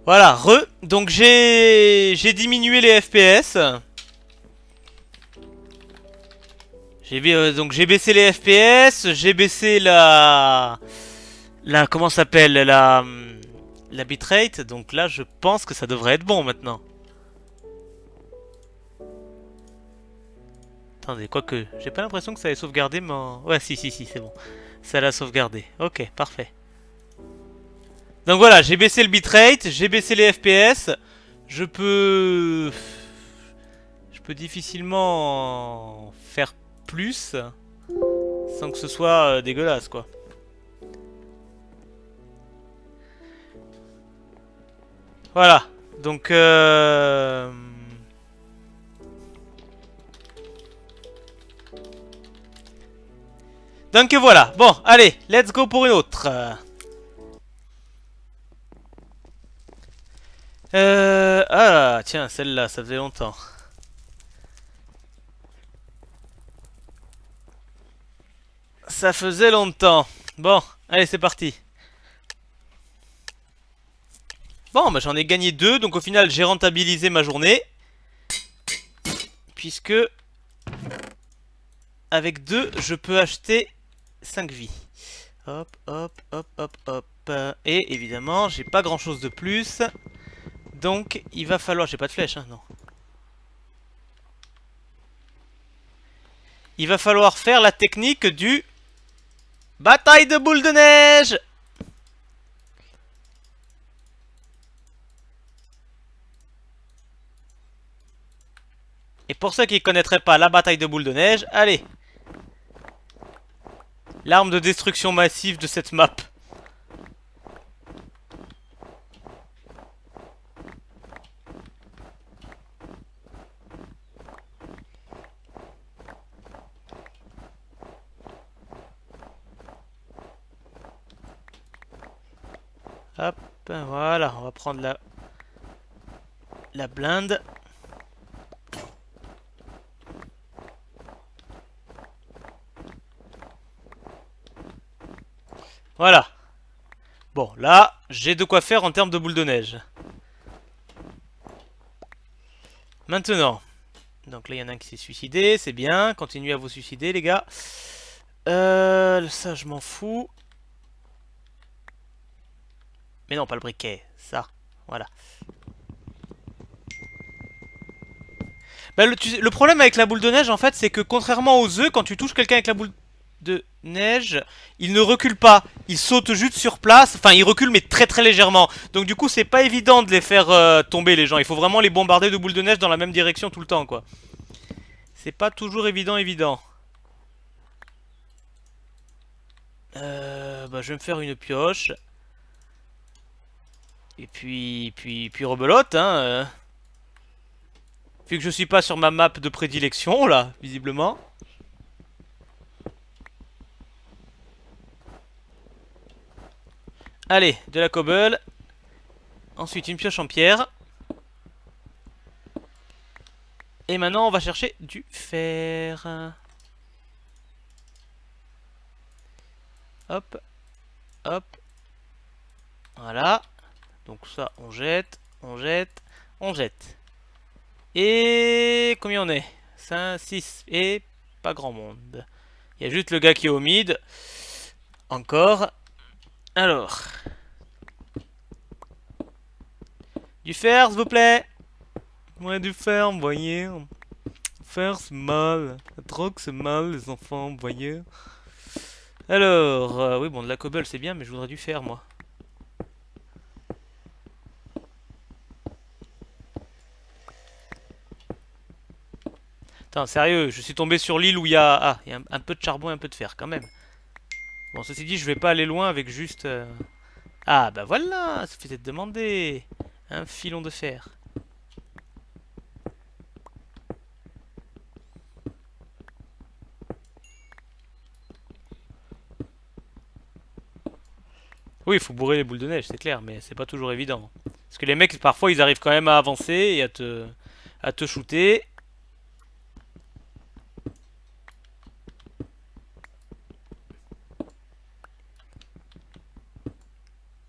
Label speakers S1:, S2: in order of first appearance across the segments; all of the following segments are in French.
S1: Voilà, donc j'ai diminué les FPS. Donc j'ai baissé les FPS, j'ai baissé la comment ça s'appelle la bitrate. Donc là, je pense que ça devrait être bon maintenant. Attendez, quoique, j'ai pas l'impression que ça ait sauvegardé mon... Ouais, si, c'est bon. Ça l'a sauvegardé. Ok, parfait. Donc voilà, j'ai baissé le bitrate, j'ai baissé les FPS. Je peux... Je peux difficilement faire plus sans que ce soit dégueulasse, quoi. Voilà. Donc... Donc voilà. Bon, allez, let's go pour une autre. Ah, tiens, celle-là, ça faisait longtemps. Ça faisait longtemps. Bon, allez, c'est parti. Bon, bah, j'en ai gagné deux, donc au final, j'ai rentabilisé ma journée. Puisque, avec deux, je peux acheter 5 vies. Hop, hop, hop, hop, hop. Et évidemment, j'ai pas grand chose de plus. Donc, il va falloir... J'ai pas de flèche, hein, non. Il va falloir faire la technique du... Bataille de boules de neige. Et pour ceux qui ne connaîtraient pas la bataille de boules de neige, allez. L'arme de destruction massive de cette map. Hop, voilà, on va prendre la blinde. Voilà. Bon, là, j'ai de quoi faire en termes de boules de neige. Maintenant. Donc là, il y en a un qui s'est suicidé, c'est bien. Continuez à vous suicider, les gars. Ça, je m'en fous. Mais non, pas le briquet. Ça, voilà. Bah, le problème avec la boule de neige, en fait, c'est que contrairement aux œufs, quand tu touches quelqu'un avec la boule de neige, il ne recule pas. Il saute juste sur place. Enfin, il recule, mais très très légèrement. Donc du coup, c'est pas évident de les faire tomber, les gens. Il faut vraiment les bombarder de boules de neige dans la même direction tout le temps, quoi. C'est pas toujours évident. Bah, je vais me faire une pioche. Et puis rebelote, hein. Vu que je suis pas sur ma map de prédilection, là, visiblement. Allez, de la cobble. Ensuite, une pioche en pierre. Et maintenant, on va chercher du fer. Hop, hop. Voilà. Donc ça, on jette, on jette, on jette. Et combien on est 5, 6 et pas grand monde. Il y a juste le gars qui est au mid. Encore. Alors. Du fer, s'il vous plaît. Ouais, du fer, vous voyez. Faire, c'est mal. La drogue, c'est mal, les enfants, vous voyez. Alors, oui, bon, de la cobble, c'est bien, mais je voudrais du fer, moi. Attends, sérieux, je suis tombé sur l'île où il y a... Ah, il y a un peu de charbon et un peu de fer, quand même. Bon, ceci dit, je vais pas aller loin avec juste... Ah, bah voilà, ça faisait te demander. Un filon de fer. Oui, il faut bourrer les boules de neige, c'est clair, mais c'est pas toujours évident. Parce que les mecs, parfois, ils arrivent quand même à avancer et à te shooter.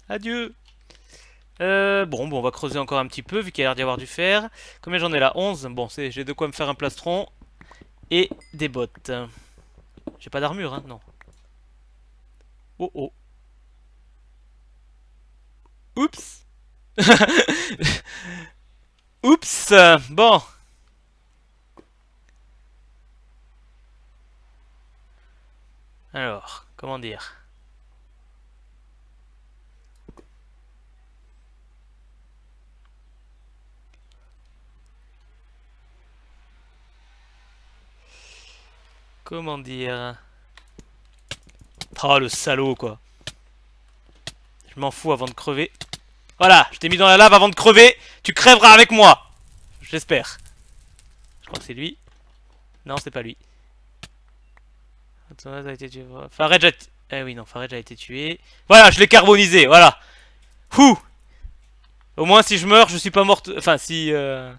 S1: Adieu. Bon, on va creuser encore un petit peu vu qu'il y a l'air d'y avoir du fer. Combien j'en ai là? 11. Bon, j'ai de quoi me faire un plastron et des bottes. J'ai pas d'armure, hein? Non. Oh oh. Oups. Oups. Bon. Alors, comment dire? Comment dire? Oh, le salaud, quoi. Je m'en fous avant de crever. Voilà, je t'ai mis dans la lave avant de crever. Tu crèveras avec moi. J'espère. Je crois que c'est lui. Non, c'est pas lui. Farage a été tué. Farage a... Eh oui, non, Farage a été tué. Voilà, je l'ai carbonisé, voilà. Ouh. Au moins, si je meurs, je suis pas mort... Enfin, si... Je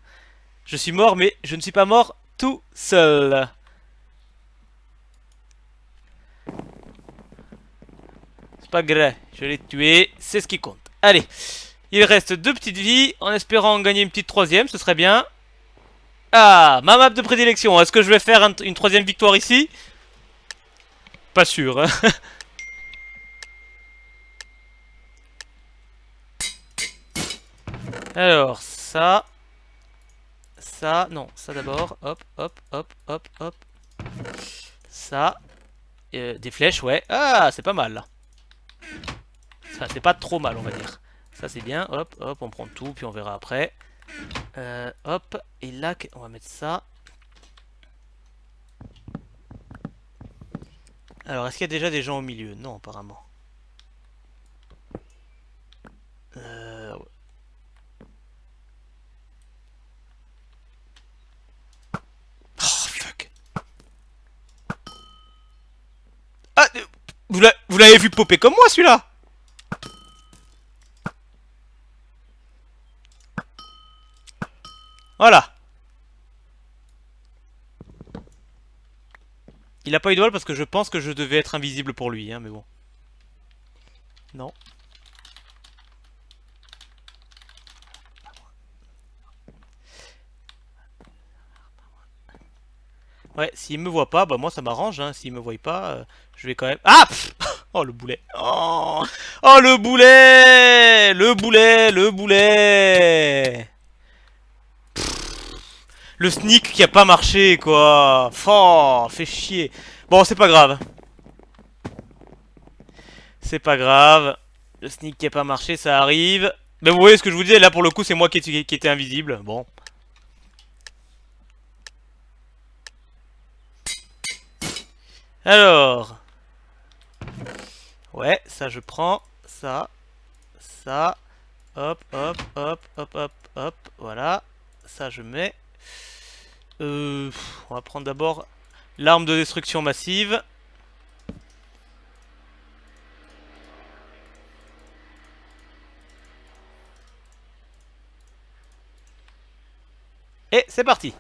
S1: suis mort, mais je ne suis pas mort tout seul. C'est pas grave, je l'ai tué, c'est ce qui compte. Allez, il reste 2 petites vies, en espérant gagner une petite troisième, ce serait bien. Ah, ma map de prédilection, est-ce que je vais faire une troisième victoire ici? Pas sûr, hein. Alors, ça, non, ça d'abord, hop, hop, hop, hop, hop. Ça, des flèches, ouais. Ah, c'est pas mal, là. Ça, c'est pas trop mal, on va dire. Ça, c'est bien, hop, hop, on prend tout, puis on verra après. Hop, et là, on va mettre ça. Alors, est-ce qu'il y a déjà des gens au milieu? Non, apparemment. Ouais. Oh, fuck. Ah, vous l'avez vu popper comme moi, celui-là? Voilà. Il a pas eu de bol parce que je pense que je devais être invisible pour lui, hein, mais bon. Non. Ouais, s'il me voit pas, bah moi ça m'arrange, hein. S'il me voit pas, je vais quand même... Ah pff. Oh le boulet. Oh, oh le boulet. Le boulet, le boulet. Le sneak qui a pas marché, quoi. Oh, fait chier. Bon, c'est pas grave. C'est pas grave. Le sneak qui a pas marché, ça arrive. Mais vous voyez ce que je vous disais, là pour le coup, c'est moi qui était invisible. Bon. Alors. Ouais, ça je prends. Ça. Ça. Hop, hop, hop, hop, hop, hop. Voilà. Ça je mets. On va prendre d'abord l'arme de destruction massive. Et c'est parti.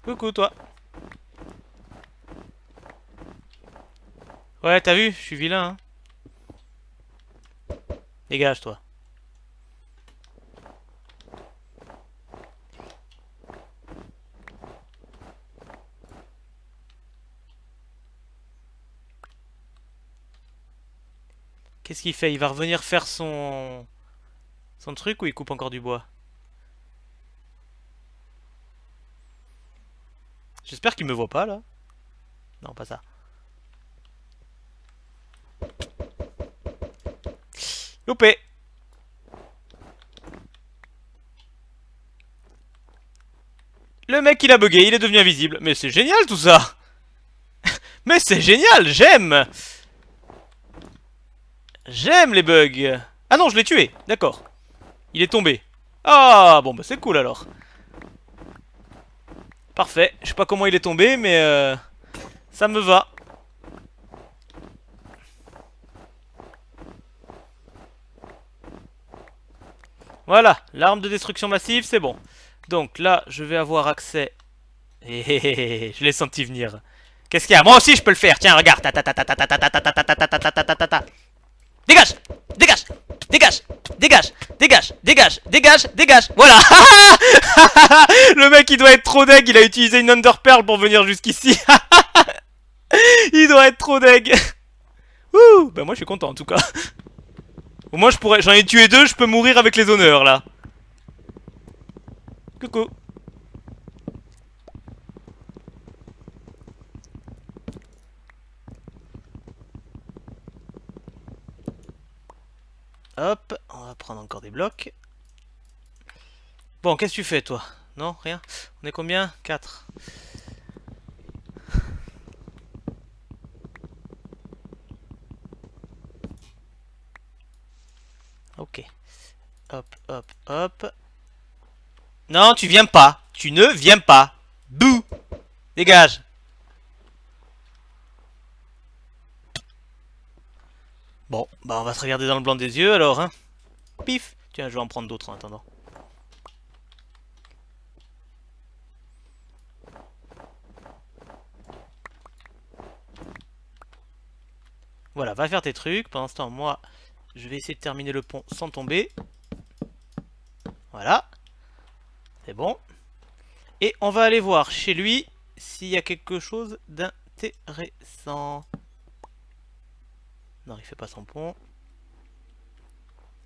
S1: Coucou toi. Ouais, t'as vu, je suis vilain. Hein. Dégage toi. Qu'est-ce qu'il fait? Il va revenir faire son truc ou il coupe encore du bois? J'espère qu'il me voit pas là. Non, pas ça. Loupé. Le mec il a bugué, il est devenu invisible. Mais c'est génial tout ça. Mais c'est génial, j'aime. J'aime les bugs. Ah non, je l'ai tué, d'accord. Il est tombé. Ah bon bah c'est cool alors. Parfait, je sais pas comment il est tombé mais ça me va. Voilà, l'arme de destruction massive c'est bon. Donc là je vais avoir accès Je l'ai senti venir. Qu'est-ce qu'il y a? Moi aussi je peux le faire. Tiens, regarde. Ta ta ta ta ta ta ta ta ta ta ta ta ta ta ta ta ta. Dégage! Dégage! Dégage! Dégage! Dégage! Dégage! Dégage! Dégage! Voilà! Le mec il doit être trop deg, il a utilisé une Underpearl pour venir jusqu'ici. Il doit être trop deg. Ouh! Bah moi je suis content en tout cas. Au moins je pourrais. J'en ai tué deux, je peux mourir avec les honneurs là. Coucou. Hop, on va prendre encore des blocs. Bon, qu'est-ce que tu fais toi? Non, rien? On est combien? 4. Ok. Hop, hop, hop. Non, tu viens pas. Tu ne viens pas. Bouh! Dégage. Bon, bah on va se regarder dans le blanc des yeux alors, hein. Pif. Tiens, je vais en prendre d'autres en attendant. Voilà, va faire tes trucs. Pendant ce temps, moi, je vais essayer de terminer le pont sans tomber. Voilà. C'est bon. Et on va aller voir chez lui s'il y a quelque chose d'intéressant. Non, il fait pas son pont.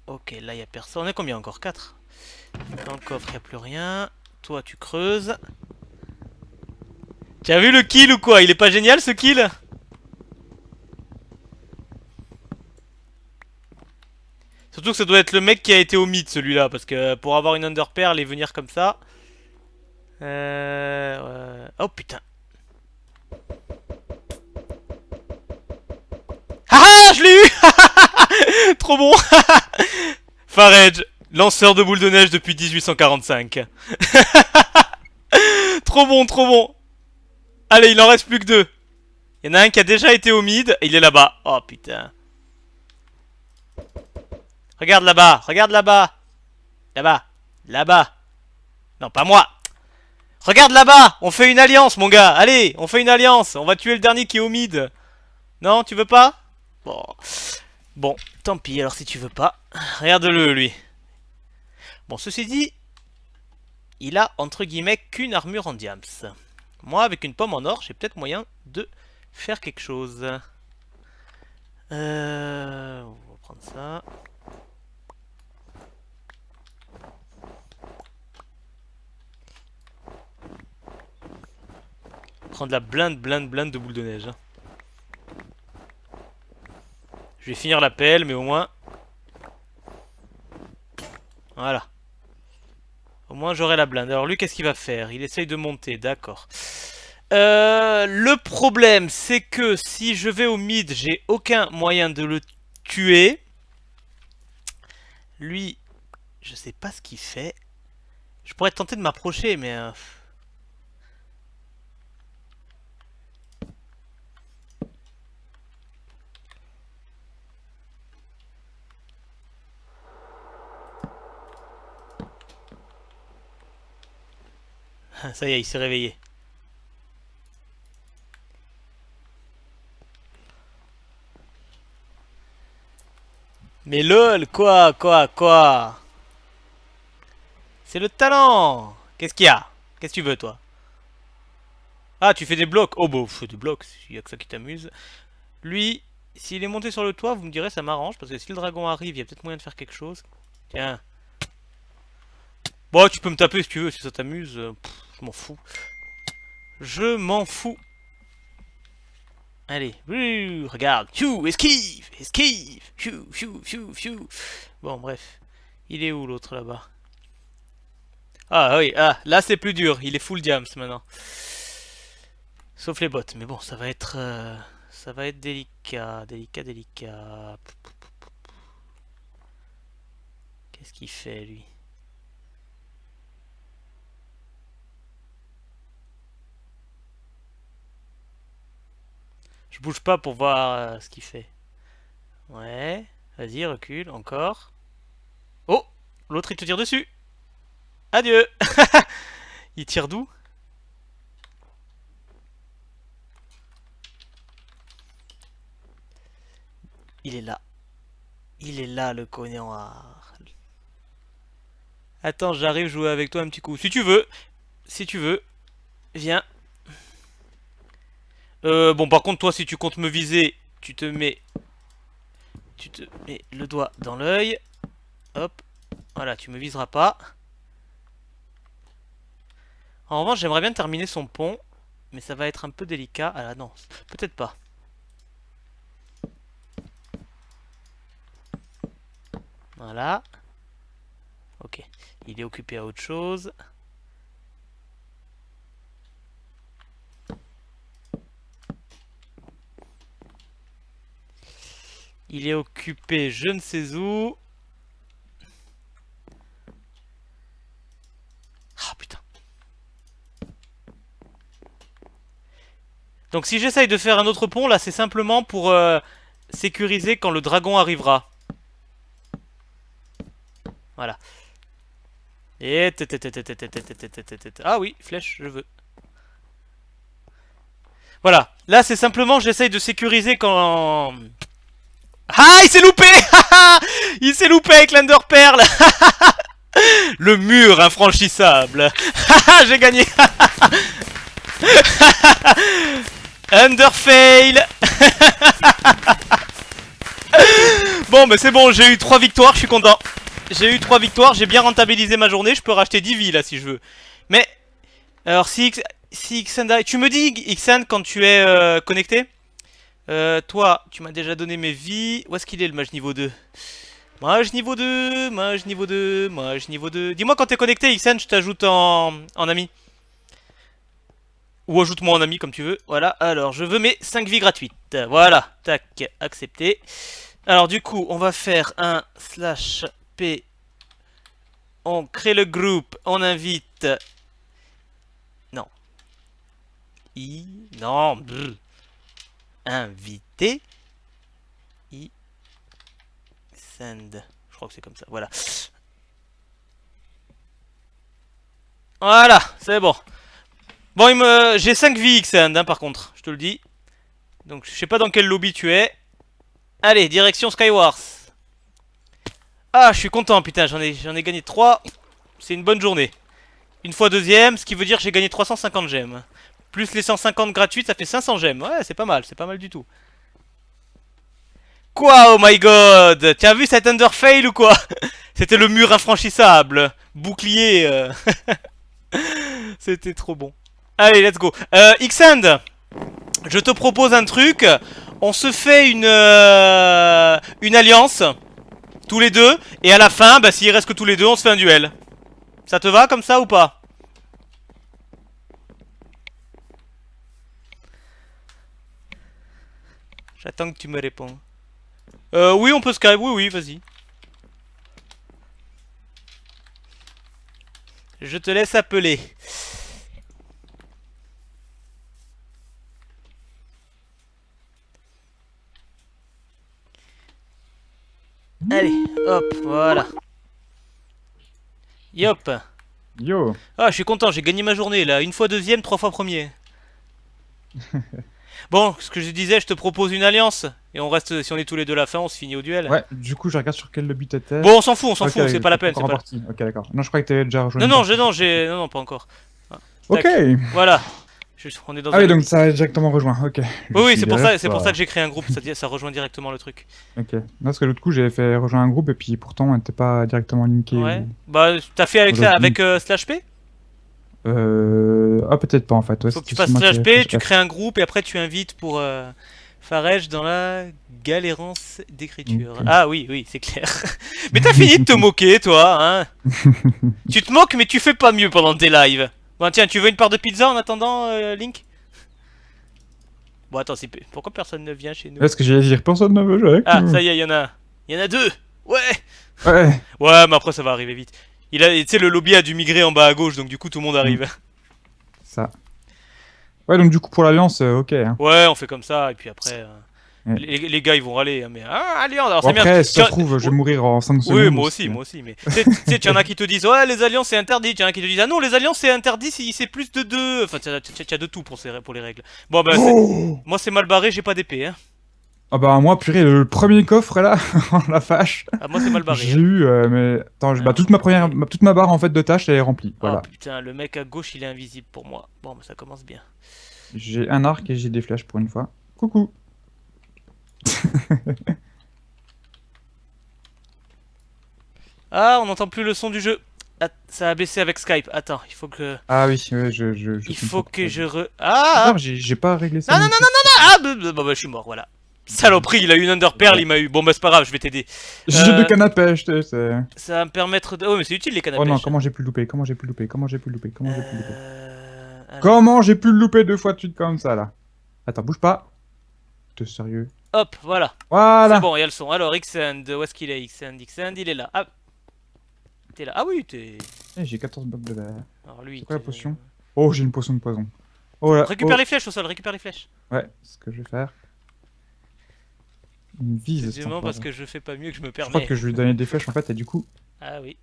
S1: Ok, là, il n'y a personne. On est combien encore? 4. Dans le coffre, il n'y a plus rien. Toi, tu creuses. Tu as vu le kill ou quoi? Il est pas génial ce kill? Surtout que ça doit être le mec qui a été au mid celui-là. Parce que pour avoir une Underpearl et venir comme ça... Oh putain. Ah, je l'ai eu. Trop bon. Faredge, lanceur de boules de neige depuis 1845. Trop bon, trop bon. Allez, il en reste plus que 2. Il y en a un qui a déjà été au mid et il est là-bas. Oh putain. Regarde là-bas, regarde là-bas. Là-bas, là-bas. Non, pas moi. Regarde là-bas, on fait une alliance mon gars. Allez, on fait une alliance. On va tuer le dernier qui est au mid. Non, tu veux pas? Bon. Bon, tant pis alors si tu veux pas. Regarde-le lui. Bon, ceci dit, il a entre guillemets qu'une armure en diams. Moi, avec une pomme en or, j'ai peut-être moyen de faire quelque chose. On va prendre ça. Prendre la blinde de boule de neige. Je vais finir l'appel, mais au moins... Voilà. Au moins j'aurai la blinde. Alors lui, qu'est-ce qu'il va faire? Il essaye de monter, d'accord. Le problème, c'est que si je vais au mid, j'ai aucun moyen de le tuer. Lui, je sais pas ce qu'il fait. Je pourrais tenter de m'approcher, mais... Ça y est, il s'est réveillé. Mais lol, quoi? C'est le talent. Qu'est-ce qu'il y a? Qu'est-ce que tu veux, toi? Ah, tu fais des blocs. Oh, bah, fais des blocs, il y a que ça qui t'amuse. Lui, s'il est monté sur le toit, vous me direz, ça m'arrange, parce que si le dragon arrive, il y a peut-être moyen de faire quelque chose. Tiens. Bon, tu peux me taper si tu veux, si ça t'amuse. Je m'en fous. Je m'en fous. Allez, regarde. Chou, esquive, esquive. Chou, chou, chou, chou. Bon, bref. Il est où l'autre là-bas? Ah oui, ah, là c'est plus dur. Il est full diams maintenant. Sauf les bottes. Mais bon, ça va être délicat, délicat. Qu'est-ce qu'il fait lui? Je bouge pas pour voir ce qu'il fait. Ouais, vas-y, recule, encore. Oh, l'autre il te tire dessus. Adieu. Il tire d'où? Il est là. Il est là, le connard. Attends, j'arrive jouer avec toi un petit coup. Si tu veux. Si tu veux. Viens. Bon, par contre, toi, si tu comptes me viser, tu te mets le doigt dans l'œil. Hop. Voilà, tu me viseras pas. En revanche, j'aimerais bien terminer son pont. Mais ça va être un peu délicat. Ah là, non. Peut-être pas. Voilà. Ok. Il est occupé à autre chose. Il est occupé je ne sais où. Ah putain. Donc si j'essaye de faire un autre pont, là c'est simplement pour sécuriser quand le dragon arrivera. Voilà. Et... Ah oui, flèche, je veux. Voilà. Là c'est simplement j'essaye de sécuriser quand... Ah, il s'est loupé. Il s'est loupé avec l'Enderpearl. Le mur infranchissable. J'ai gagné. Underfail. Bon, mais c'est bon, j'ai eu 3 victoires, je suis content. J'ai eu 3 victoires, j'ai bien rentabilisé ma journée, je peux racheter 10 vies là si je veux. Mais, alors si Xan... Tu me dis Xan quand tu es connecté. Toi, tu m'as déjà donné mes vies. Où est-ce qu'il est le mage niveau 2? Mage niveau 2, mage niveau 2, mage niveau 2. Dis-moi quand t'es connecté, Xan, je t'ajoute en ami. Ou ajoute-moi en ami comme tu veux. Voilà, alors je veux mes 5 vies gratuites. Voilà, tac, accepté. Alors du coup, on va faire un /p. On crée le groupe, on invite... Non. Non, brr. Invité. Send. Je crois que c'est comme ça, voilà. Voilà, c'est bon. Bon, j'ai 5 vies Xand, hein, par contre, je te le dis. Donc, je sais pas dans quel lobby tu es. Allez, direction Skywars. Ah, je suis content, putain, j'en ai gagné 3. C'est une bonne journée. Une fois deuxième, ce qui veut dire que j'ai gagné 350 gemmes. Plus les 150 gratuites, ça fait 500 gemmes. Ouais, c'est pas mal du tout. Quoi, oh my god? Tu as vu cet Underfail ou quoi? C'était le mur infranchissable. Bouclier. C'était trop bon. Allez, let's go. Xand, je te propose un truc. On se fait une alliance. Tous les deux. Et à la fin, bah, s'il reste que tous les deux, on se fait un duel. Ça te va comme ça ou pas? J'attends que tu me réponds. Oui, on peut Skype. Oui, oui, vas-y. Je te laisse appeler. Allez, hop, voilà. Yop.
S2: Yo.
S1: Ah, je suis content, j'ai gagné ma journée là. Une fois deuxième, 3 fois premier. Bon, ce que je disais, je te propose une alliance. Et on reste, si on est tous les deux à la fin, on se finit au duel.
S2: Ouais, du coup, je regarde sur quel lobby t'étais.
S1: Bon, on s'en fout, c'est pas la peine.
S2: Encore en partie. Ok, d'accord. Non, je croyais que t'avais déjà rejoint.
S1: Non, non, pas encore. Ah,
S2: ok.
S1: Voilà. On est dans
S2: Ah oui, donc ça a directement rejoint. Ok.
S1: Oui, c'est pour ça que j'ai créé un groupe. Ça rejoint directement le truc.
S2: Ok. Non, parce que l'autre coup, j'avais fait rejoindre un groupe et puis pourtant, on n'était pas directement linké.
S1: Ouais.
S2: Ou...
S1: Bah, t'as fait avec ça, avec /p?
S2: Ah, peut-être pas en fait. Ouais,
S1: faut que tu fasses /p, tu crées un groupe et après tu invites pour Farej dans la galérance d'écriture. Okay. Ah oui, oui, c'est clair. Mais t'as fini de te moquer, toi, hein? Tu te moques, mais tu fais pas mieux pendant tes lives. Bon, tiens, tu veux une part de pizza en attendant, Link? Bon, attends, pourquoi personne ne vient chez nous?
S2: Est-ce que j'allais dire personne ne veut jouer avec nous?
S1: Ça y est, il y en a 2. Ouais.
S2: Ouais.
S1: Ouais, mais après ça va arriver vite. Tu sais, le lobby a dû migrer en bas à gauche, donc du coup tout le monde arrive.
S2: Ça. Ouais, donc du coup pour l'alliance, ok. Hein.
S1: Ouais, on fait comme ça, et puis après, les gars ils vont râler. Hein, mais alliance, alors
S2: bon,
S1: c'est bien.
S2: Après, si ça se trouve, je vais mourir en 5 secondes.
S1: Oui, moi aussi. Mais tu sais, tu y en a qui te disent, ouais, les alliances c'est interdit. Tu y en a qui te disent, ah non, les alliances c'est interdit si c'est plus de 2. Enfin, tu as de tout pour les règles. Bon, bah, moi c'est mal barré, j'ai pas d'épée. Hein.
S2: Ah bah moi, purée, le premier coffre là, la vache,
S1: Ah, moi c'est mal barré.
S2: j'ai eu, mais attends, bah,
S1: Alors,
S2: toute ma barre en fait de tâches elle est remplie,
S1: oh
S2: voilà.
S1: putain, le mec à gauche il est invisible pour moi. Bon, bah, ça commence bien.
S2: J'ai un arc et j'ai des flèches pour une fois. Coucou.
S1: Ah, on n'entend plus le son du jeu. Ah, ça a baissé avec Skype. Attends, il faut que.
S2: Ah oui, ouais, je
S1: Il faut
S2: comprends
S1: que
S2: pourquoi.
S1: je re.
S2: Bizarre,
S1: Ah!
S2: j'ai pas réglé
S1: Non,
S2: ça
S1: non,
S2: non
S1: non,
S2: plus.
S1: non, non, non! Ah! Bah, je suis mort, voilà. Saloperie, il a eu une Underpearl, il m'a eu. Bon, bah, c'est pas grave, je vais t'aider.
S2: J'ai deux cannes à pêche, tu sais,
S1: Ça va me permettre de. Oh, mais c'est utile les cannes à
S2: Oh non,
S1: pêche.
S2: comment j'ai pu le louper? Comment j'ai pu le louper? Comment j'ai pu le louper? Comment j'ai pu le louper?
S1: Alors.
S2: Comment j'ai pu le louper deux fois de suite comme ça, là? Attends, bouge pas. T'es sérieux?
S1: Hop, voilà. C'est
S2: Voilà!
S1: bon, il y a le son. Alors, Xend, où est-ce qu'il est? Xend, il est là. Ah, t'es là. Ah oui, t'es.
S2: Eh, j'ai 14 blocs de verre.
S1: Alors, lui.
S2: C'est quoi la potion? Oh, j'ai une potion de poison. Oh là,
S1: Récupère
S2: oh.
S1: les flèches au sol, récupère les flèches.
S2: Ouais, c'est ce que je vais faire. Il me vise, cet
S1: Excusez-moi parce
S2: enfoiré.
S1: que je fais pas mieux que je me
S2: Je crois
S1: permets.
S2: que je lui ai donné des flèches en fait, et du coup.
S1: Ah oui.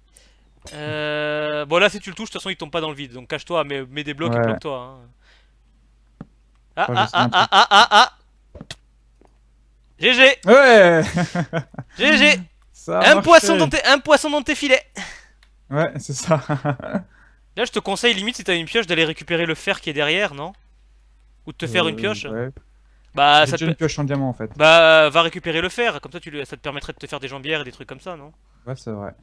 S1: Bon là si tu le touches, de toute façon il tombe pas dans le vide, donc cache-toi, mets des blocs et
S2: Ouais,
S1: bloque-toi. Hein. Ah
S2: enfin,
S1: ah
S2: j'essaie
S1: ah
S2: un
S1: ah
S2: truc.
S1: ah ah ah. GG.
S2: Ouais!
S1: GG.
S2: Ça a marché!
S1: Un poisson dans tes filets.
S2: Ouais, c'est ça.
S1: Là je te conseille limite si t'as une pioche d'aller récupérer le fer qui est derrière, non? Ou de te faire une pioche.
S2: Ouais.
S1: Bah
S2: J'ai
S1: ça te
S2: déjà une pioche en diamant en fait.
S1: bah va récupérer le fer, comme ça ça te permettrait de te faire des jambières et des trucs comme ça, non?
S2: Ouais, c'est vrai.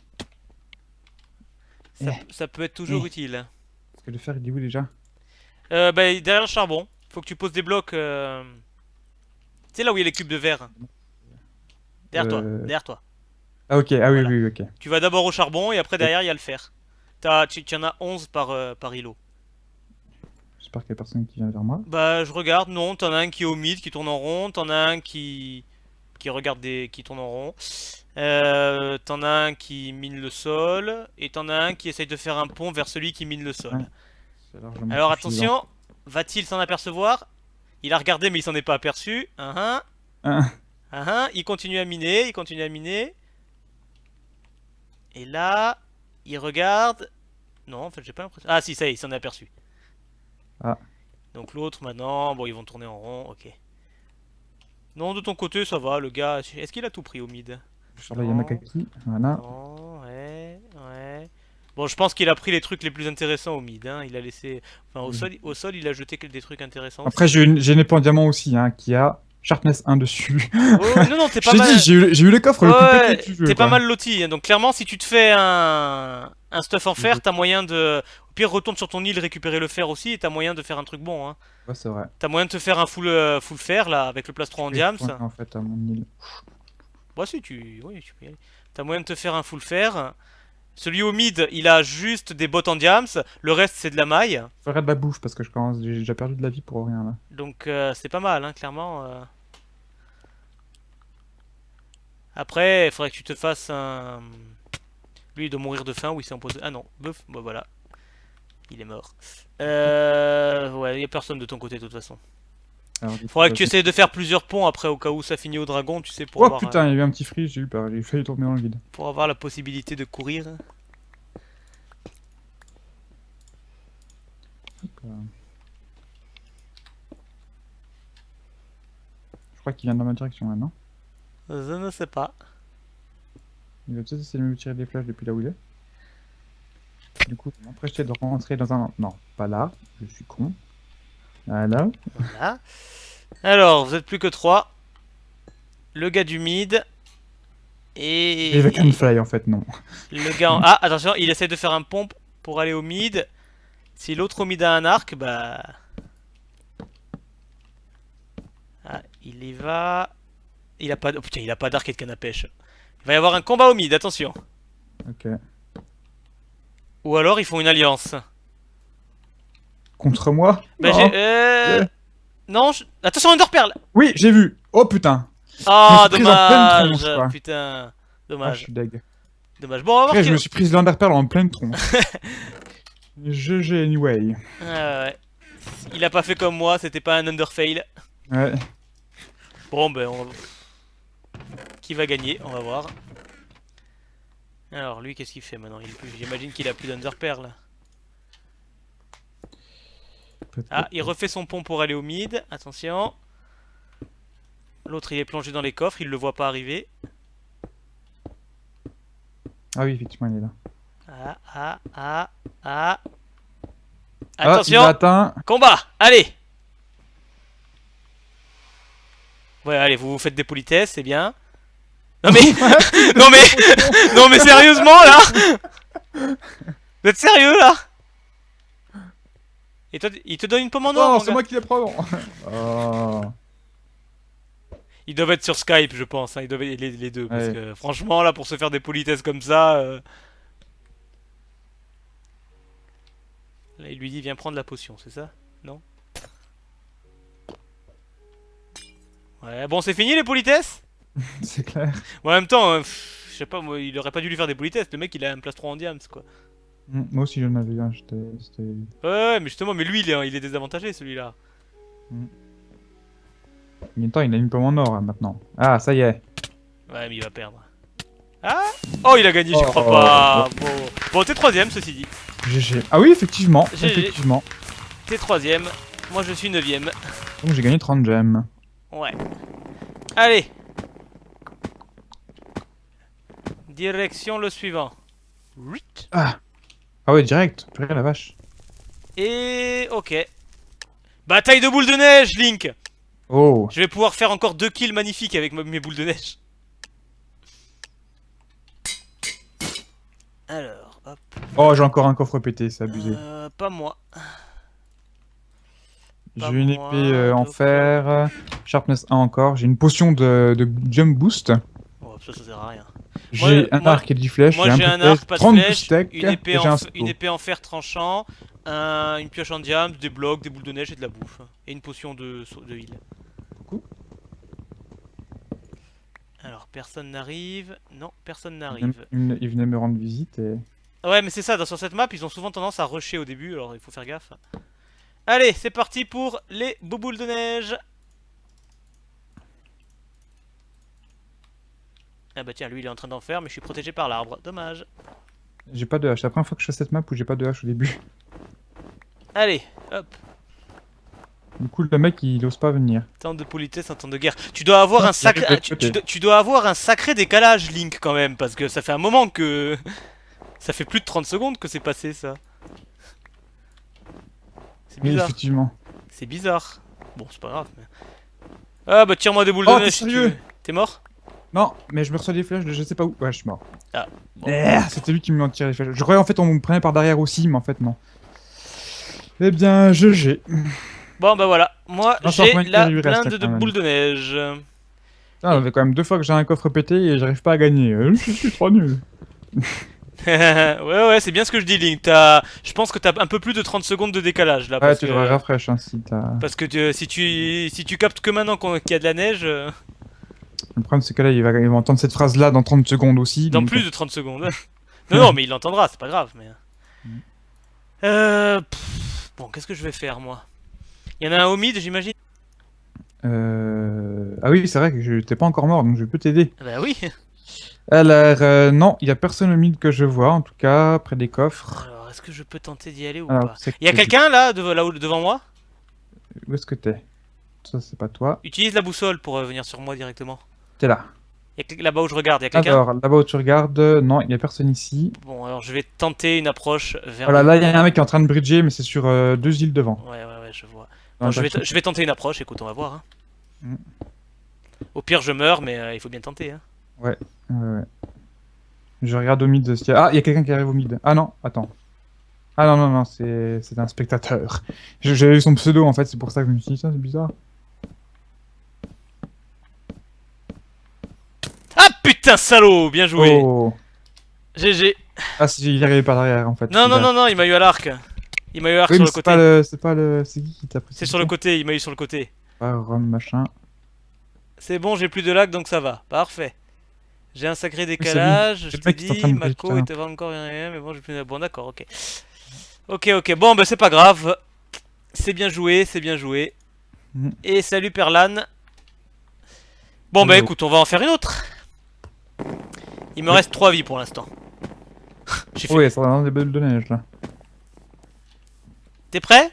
S1: Ça peut être toujours
S2: Eh.
S1: utile.
S2: Parce que le fer, il est où déjà?
S1: Bah derrière le charbon, faut que tu poses des blocs. Tu sais là où il y a les cubes de verre. Derrière toi,
S2: Euh...
S1: derrière toi.
S2: Ah, ok, ah oui,
S1: Voilà.
S2: oui, oui, ok.
S1: Tu vas d'abord au charbon et après derrière il y a le fer. Tu en as 11 par îlot.
S2: J'espère qu'il y a personne qui vient vers moi.
S1: Bah je regarde, non, t'en as un qui est au mid qui tourne en rond, t'en as un qui regarde qui tourne en rond. T'en as un qui mine le sol et t'en as un qui essaye de faire un pont vers celui qui mine le
S2: Ouais,
S1: sol.
S2: c'est largement
S1: Alors
S2: suffisant.
S1: attention, va-t-il s'en apercevoir? Il a regardé mais il s'en est pas aperçu.
S2: Hein.
S1: Il continue à miner, il continue à miner. Et là, il regarde. Non, en fait, j'ai pas l'impression. Ah si, ça y est, il s'en est aperçu.
S2: Ah,
S1: Donc l'autre maintenant, bon ils vont tourner en rond, ok. Non de ton côté ça va, le gars, est-ce qu'il a tout pris au mid?
S2: sur là, il y a Makaki. Voilà.
S1: Non, ouais. Bon je pense qu'il a pris les trucs les plus intéressants au mid, hein. Il a laissé... Enfin au sol il a jeté des trucs intéressants
S2: Après,
S1: aussi.
S2: j'ai une épée en diamant aussi, hein, qui a Sharpness 1 dessus.
S1: Oh non non t'es
S2: Je
S1: pas
S2: t'ai
S1: mal...
S2: dit, j'ai eu le coffre le plus pété
S1: Ouais,
S2: du jeu,
S1: t'es pas
S2: quoi.
S1: mal loti, hein. Donc clairement si tu te fais un stuff en fer, t'as moyen de... Au pire retourne sur ton île récupérer le fer aussi et t'as moyen de faire un truc bon, hein.
S2: Ouais, c'est vrai.
S1: T'as moyen de te faire un full fer là avec le plastron en
S2: Je vais
S1: diams.
S2: retourner en fait à mon île.
S1: Bah si oui, tu peux y aller. T'as moyen de te faire un full fer. Celui au mid, il a juste des bottes en diams. Le reste, c'est de la maille.
S2: Je ferai de la bouffe parce que j'ai déjà perdu de la vie pour rien là.
S1: Donc c'est pas mal, hein, clairement. Après, il faudrait que tu te fasses un... Lui, il doit mourir de faim ou il s'est imposé... Ah non, bof, bah voilà. Il est mort. Ouais, y a personne de ton côté de toute façon.
S2: Alors, du coup,
S1: Faudrait
S2: bah,
S1: que tu essayes de faire plusieurs ponts après au cas où ça finit au dragon, tu sais,
S2: oh putain, il y a eu un petit freeze, j'ai eu peur, j'ai failli tomber dans le vide.
S1: pour avoir la possibilité de courir.
S2: Euh, Je crois qu'il vient dans ma direction là, non?
S1: Je ne sais pas.
S2: Il va peut-être essayer de me tirer des flèches depuis là où il est. Du coup, il m'empêcher de rentrer dans un... Non, pas là, je suis con. Voilà.
S1: Voilà. Alors, vous êtes plus que 3. Le gars du mid.
S2: Et avec un fly en fait, non.
S1: Le gars en... Ah, attention, il essaie de faire un pompe pour aller au mid. Si l'autre au mid a un arc, bah... Ah, il y va... Il a pas... Oh, putain, il a pas d'arc et de canne à pêche. Il va y avoir un combat au mid, attention.
S2: Ok.
S1: Ou alors ils font une alliance.
S2: Contre moi?
S1: Bah
S2: Non.
S1: Non, attention Underpearl.
S2: Oui, j'ai vu. Oh putain.
S1: Ah,
S2: Je me suis prise en pleine
S1: dommage.
S2: tronche, quoi.
S1: Putain,
S2: Ah, je
S1: dommage.
S2: suis deg.
S1: Dommage. Bon, on va voir
S2: Après,
S1: qui...
S2: je me suis prise l'Underpearl en pleine tronche. GG anyway.
S1: Ouais. Il a pas fait comme moi, c'était pas un underfail.
S2: Ouais.
S1: Bon, ben, qui va gagner? On va voir. Alors, lui, qu'est-ce qu'il fait maintenant? J'imagine qu'il a plus d'Underpearl. Ah, il refait son pont pour aller au mid. Attention. L'autre il est plongé dans les coffres, il le voit pas arriver.
S2: Ah oui, effectivement, il est là.
S1: Ah, ah, ah, ah.
S2: Ah,
S1: Attention,
S2: il a atteint.
S1: combat, allez. Ouais, allez, vous vous faites des politesses, c'est bien. Non mais, non mais, non mais sérieusement là. Vous êtes sérieux là? Et toi, il te donne une pomme en or,
S2: Non,
S1: mon
S2: c'est
S1: gars.
S2: moi qui les prends. Oh.
S1: Ils doivent être sur Skype, je pense. Hein. Ils doivent être les deux. Parce
S2: Ouais.
S1: que franchement, là, pour se faire des politesses comme ça. Là, il lui dit viens prendre la potion, c'est ça? Non? Ouais, bon, c'est fini les politesses?
S2: C'est clair.
S1: Bon, en même temps, je sais pas, moi, il aurait pas dû lui faire des politesses. Le mec, il a un plastron en diams, quoi.
S2: Moi aussi, j'en avais un.
S1: Ouais, mais justement, mais lui, il est désavantagé, celui-là.
S2: En même temps, il a une pomme en or hein, maintenant. Ah, ça y est.
S1: Ouais, mais il va perdre. Ah! Oh, il a gagné, j'y crois
S2: Oh.
S1: pas. Bon, t'es troisième, ceci dit.
S2: GG. Ah oui, effectivement.
S1: GG.
S2: Effectivement.
S1: T'es troisième. Moi, je suis neuvième.
S2: Donc j'ai gagné 30 gemmes.
S1: Ouais. Allez. Direction le suivant. Ruit.
S2: Ah. Ah ouais, direct. Purée la vache.
S1: Et ok. Bataille de boules de neige, Link.
S2: Oh.
S1: Je vais pouvoir faire encore 2 kills magnifiques avec mes boules de neige. Alors, hop.
S2: Oh, j'ai encore un coffre pété, c'est abusé.
S1: Pas moi.
S2: J'ai une
S1: moi,
S2: épée en
S1: donc,
S2: fer. Sharpness 1 encore. J'ai une potion de jump boost.
S1: Oh, ça sert à rien.
S2: J'ai un
S1: moi-
S2: arc et 10 flèches.
S1: Moi j'ai un
S2: peu de
S1: arc, pas de
S2: 32
S1: flèche,
S2: steaks,
S1: une épée,
S2: et j'ai un
S1: une
S2: seau.
S1: épée en fer tranchant, une pioche en diamant, des blocs, des boules de neige et de la bouffe. Et une potion de heal.
S2: Coucou.
S1: Alors, personne n'arrive. Non, personne
S2: Il
S1: n'arrive.
S2: venait me rendre visite et...
S1: Ouais, mais c'est ça, sur cette map, ils ont souvent tendance à rusher au début, alors il faut faire gaffe. Allez, c'est parti pour les bouboules de neige. Ah bah tiens, lui il est en train d'en faire, mais je suis protégé par l'arbre. Dommage.
S2: J'ai pas de hache. C'est la première fois que je fais cette map où j'ai pas de hache au début.
S1: Allez, hop.
S2: Du coup, le mec, il ose pas venir.
S1: Temps de politesse, un temps de guerre. Tu dois avoir
S2: Non,
S1: un sacré,
S2: il arrive de l'autre côté.
S1: tu dois avoir un sacré décalage, Link, quand même, parce que ça fait un moment que... Ça fait plus de 30 secondes que c'est passé, ça. C'est
S2: Oui,
S1: bizarre.
S2: effectivement.
S1: C'est bizarre. Bon, c'est pas grave, mais... Ah bah tire-moi des boules
S2: Oh,
S1: de
S2: t'es
S1: neige si tu
S2: sérieux?
S1: veux. T'es mort?
S2: Non, mais je me reçois des flèches de je sais pas où. Ouais, je suis mort.
S1: Ah, bon.
S2: C'était lui qui me tirait les flèches. Je croyais en fait on me prenait par derrière aussi, mais en fait non. Eh bien, GG.
S1: Bon bah voilà, moi
S2: Non, ça
S1: j'ai
S2: remonte
S1: la
S2: qu'il lui reste,
S1: blinde de
S2: quand même.
S1: boules de neige.
S2: Ah, ça fait quand même 2 fois que j'ai un coffre pété et j'arrive pas à gagner. Je suis trop nul.
S1: Ouais, c'est bien ce que je dis, Link. Je pense que t'as un peu plus de 30 secondes de décalage là.
S2: Ouais,
S1: Parce
S2: tu
S1: que,
S2: devrais rafraîchir hein, si t'as...
S1: parce que si tu captes que maintenant qu'il y a de la neige,
S2: Le problème c'est que là, il va entendre cette phrase-là dans 30 secondes aussi.
S1: dans
S2: donc-
S1: plus de 30 secondes. Non, mais il l'entendra, c'est pas grave. Mais... Bon, qu'est-ce que je vais faire moi? Il y en a un au mid, j'imagine?
S2: Ah oui, c'est vrai que je t'ai pas encore mort, donc je peux t'aider.
S1: Bah oui.
S2: Alors, non, il y a personne au mid que je vois, en tout cas, près des coffres.
S1: Alors, est-ce que je peux tenter d'y aller ou
S2: Alors,
S1: pas?
S2: c'est
S1: Il y a
S2: que-
S1: quelqu'un là, devant moi?
S2: Où est-ce que t'es? Ça, c'est pas toi.
S1: Utilise la boussole pour venir sur moi directement.
S2: T'es là.
S1: Là-bas où je regarde, il y a quelqu'un?
S2: Alors, là-bas où tu regardes, non, il y a personne ici.
S1: Bon, alors je vais tenter une approche vers...
S2: Voilà, là, il y a un mec qui est en train de bridger, mais c'est sur 2 îles devant.
S1: Ouais, je vois.
S2: Dans
S1: Bon,
S2: la direction.
S1: je vais tenter une approche, écoute, on va voir. Hein.
S2: Mm.
S1: Au pire, je meurs, mais il faut bien tenter. Hein.
S2: Ouais. Je regarde au mid. Ah, il y a quelqu'un qui arrive au mid. Ah non, attends. Ah non, c'est un spectateur. J'avais vu son pseudo en fait, c'est pour ça que je me suis dit, ça c'est bizarre.
S1: Ah putain, salaud! Bien joué!
S2: Oh.
S1: GG!
S2: Ah, il est arrivé par derrière en fait.
S1: Non, il m'a eu à l'arc. Il m'a eu à l'arc
S2: Oui,
S1: sur
S2: mais
S1: le
S2: c'est
S1: côté.
S2: pas le. C'est pas le. C'est qui t'a pris?
S1: C'est sur le côté, il m'a eu sur le côté.
S2: Ah, Rome, machin.
S1: C'est bon, j'ai plus de lag, donc ça va. Parfait. J'ai un sacré
S2: c'est lui.
S1: décalage,
S2: C'est
S1: je
S2: le
S1: t'ai
S2: mec qui est en
S1: dit,
S2: train de
S1: Mako
S2: bridge,
S1: était encore rien, mais bon, j'ai plus... Bon, d'accord, ok. Ok, bon, bah c'est pas grave. C'est bien joué, c'est bien joué.
S2: Mhm.
S1: Et salut Perlan. Bon, bah
S2: Hello.
S1: écoute, on va en faire une autre. Il me
S2: Oui.
S1: reste 3 vies pour l'instant. J'ai fait...
S2: Oui, ça va des boules de neige là.
S1: T'es prêt?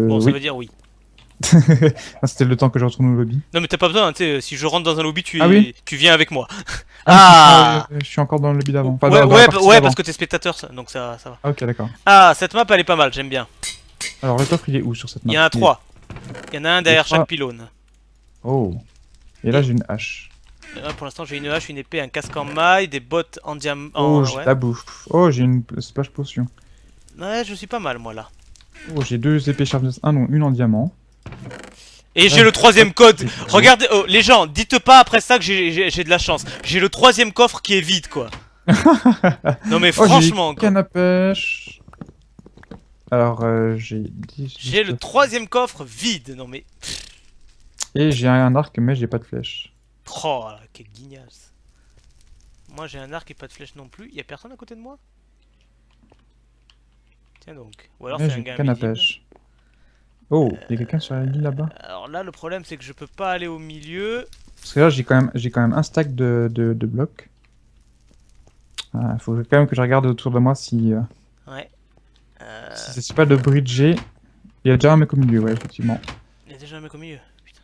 S1: Bon, ça
S2: Oui.
S1: veut dire oui.
S2: Ah, c'était le temps que je retourne au lobby.
S1: Non mais t'as pas besoin, tu sais, si je rentre dans un lobby,
S2: Ah oui?
S1: tu viens avec moi.
S2: Ah,
S1: Ah
S2: je suis encore dans le lobby d'avant. Enfin,
S1: Ouais,
S2: dans la
S1: ouais,
S2: partie
S1: ouais,
S2: d'avant.
S1: parce que t'es spectateur, donc ça va.
S2: Ah, ok, d'accord.
S1: Ah, cette map, elle est pas mal, j'aime bien.
S2: Alors, le coffre, il est où sur cette
S1: Il
S2: map?
S1: y en a
S2: Il est-
S1: 3. Il y en a un
S2: il est
S1: derrière chaque
S2: trois.
S1: pylône.
S2: Oh. Et là,
S1: Et
S2: j'ai une hache.
S1: là, pour l'instant, j'ai une hache, une épée, un casque en maille, des bottes en
S2: Oh,
S1: diamant.
S2: j'ai de
S1: Ouais.
S2: la bouffe. Oh, j'ai une splash potion.
S1: Ouais, je suis pas mal, moi, là.
S2: Oh, j'ai deux épées sharpness 1, non, une en diamant.
S1: Et
S2: Là,
S1: j'ai le
S2: hop,
S1: troisième code.
S2: j'ai-
S1: Regardez, oh, les gens, dites pas après ça que j'ai de la chance. J'ai le troisième coffre qui est vide, quoi. Non mais
S2: Oh, j'ai
S1: franchement, quoi.
S2: canne à pêche. Alors, j'ai 10
S1: J'ai le
S2: stuff.
S1: troisième coffre vide. Non mais...
S2: Et j'ai un arc, mais j'ai pas de flèche.
S1: Oh, là, quelle guignasse. Moi, j'ai un arc et pas de flèche non plus. Y a personne à côté de moi? Tiens donc. Ou alors
S2: Mais
S1: c'est
S2: j'ai
S1: un
S2: une
S1: gars
S2: canne à
S1: invisible.
S2: pêche. Oh, il y a quelqu'un sur la ligne là-bas?
S1: Alors là, le problème, c'est que je peux pas aller au milieu.
S2: Parce que là, j'ai quand même un stack de blocs. Il faut quand même que je regarde autour de moi si,
S1: Ouais.
S2: si ça suffit pas de bridger. Il y a déjà un mec au milieu, ouais, effectivement.
S1: Il y a déjà un mec au milieu. Putain.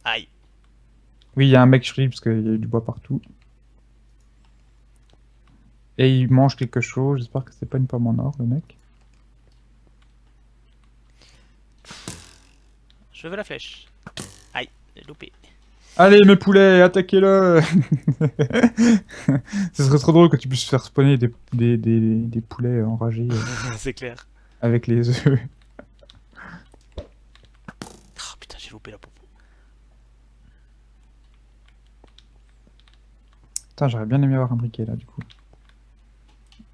S1: Aïe.
S2: Oui, il y a un mec sur l'île parce qu'il y a du bois partout. Et il mange quelque chose. J'espère que c'est pas une pomme en or, le mec.
S1: Je veux la flèche. Aïe, j'ai loupé.
S2: Allez, mes poulets, attaquez-le! Ce serait trop drôle que tu puisses faire spawner des poulets enragés
S1: C'est clair.
S2: avec les œufs.
S1: Oh putain, j'ai loupé la popo.
S2: Putain, j'aurais bien aimé avoir un briquet là, du coup.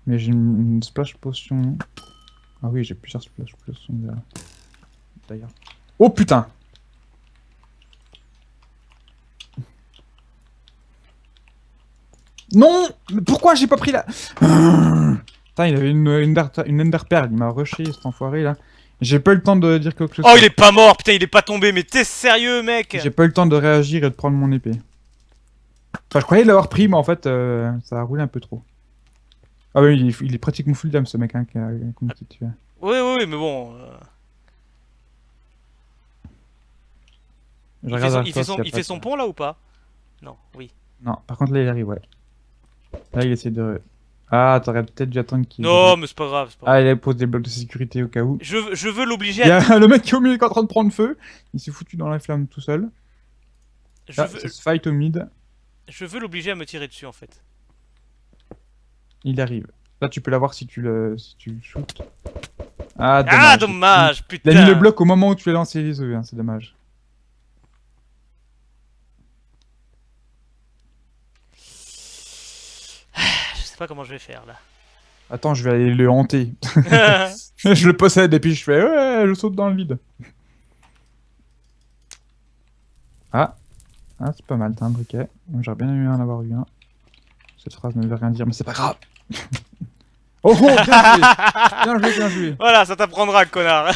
S2: Mais j'ai une splash potion. Ah oui, j'ai plusieurs splash potions d'ailleurs. Oh putain! Non! Mais pourquoi j'ai pas pris la... Putain, il avait une ender pearl, il m'a rushé cet enfoiré là. J'ai pas eu le temps de dire quelque chose.
S1: Oh, il est pas mort, putain, il est pas tombé, mais t'es sérieux, mec?
S2: J'ai pas eu le temps de réagir et de prendre mon épée. Enfin, je croyais l'avoir pris, mais en fait, ça a roulé un peu trop. Ah oui, il est pratiquement full dame ce mec, hein, comme tu tué.
S1: Oui, oui, oui, mais bon.
S2: Je regarde derrière toi s'il y a
S1: Il
S2: pas
S1: fait
S2: de-
S1: son pont là ou pas? Non, oui.
S2: Non, par contre là il arrive, ouais. Là il essaie de... Ah, t'aurais peut-être dû attendre qu'il...
S1: Non, mais c'est pas grave, c'est pas grave.
S2: Ah, il pose des blocs de sécurité au cas où.
S1: Je veux l'obliger
S2: Il y
S1: à.
S2: a le mec qui est au milieu qui est en train de prendre feu. Il s'est foutu dans la flamme tout seul.
S1: Je
S2: Là,
S1: veux,
S2: ça se fight au mid.
S1: je veux l'obliger à me tirer dessus en fait.
S2: Il arrive. Là tu peux l'avoir si tu le shootes. Ah, dommage.
S1: Ah, dommage,
S2: Il a mis le
S1: putain.
S2: bloc au moment où tu as lancé les œufs, hein, c'est dommage.
S1: Je sais pas comment je vais faire là.
S2: Attends, je vais aller le hanter. Je le possède et puis je fais ouais, je saute dans le vide. Ah, ah c'est pas mal, t'as un briquet. J'aurais bien aimé en avoir eu un. Cette phrase ne veut rien dire, mais c'est pas grave. Oh, oh, bien joué, bien joué, bien joué.
S1: Voilà, ça t'apprendra, connard.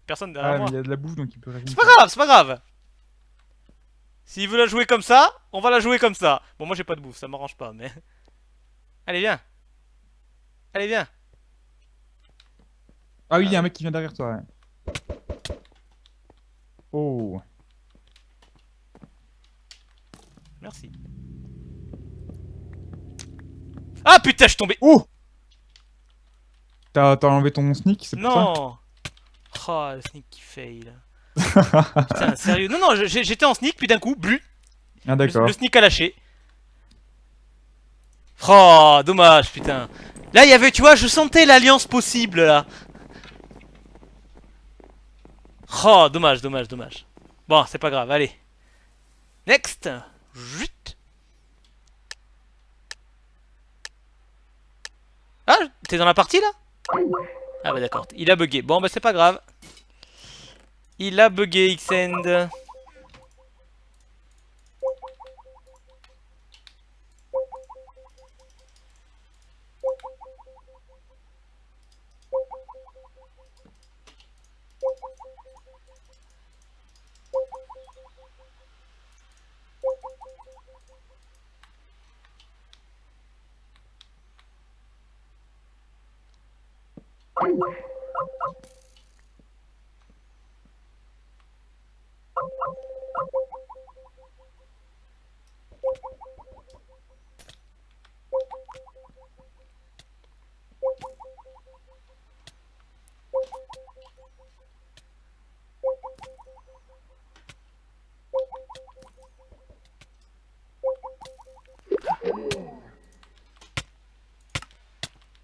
S1: Personne derrière
S2: Ah, mais
S1: moi.
S2: il y a de la bouffe donc il peut rien
S1: C'est
S2: faire.
S1: pas grave, c'est pas grave. S'il veut la jouer comme ça, on va la jouer comme ça. Bon, moi j'ai pas de bouffe, ça m'arrange pas, mais. Allez, viens. Allez, viens.
S2: Ah oui, il y a un mec qui vient derrière toi. Ouais. Oh.
S1: Merci. Ah putain, je suis tombé.
S2: Oh. T'as enlevé ton sneak, c'est pour ça?
S1: Non. Oh, le sneak qui fail. Putain, sérieux. Non, non, j'étais en sneak, puis d'un coup, blu,
S2: Ah d'accord.
S1: le sneak a lâché. Oh, dommage, putain. Là, il y avait, tu vois, je sentais l'alliance possible, là. Oh, dommage, dommage, dommage. Bon, c'est pas grave, allez. Next. Jut. Ah, t'es dans la partie, là? Ah bah d'accord, il a bugué. Bon, bah c'est pas grave. Il a bugué, Xend.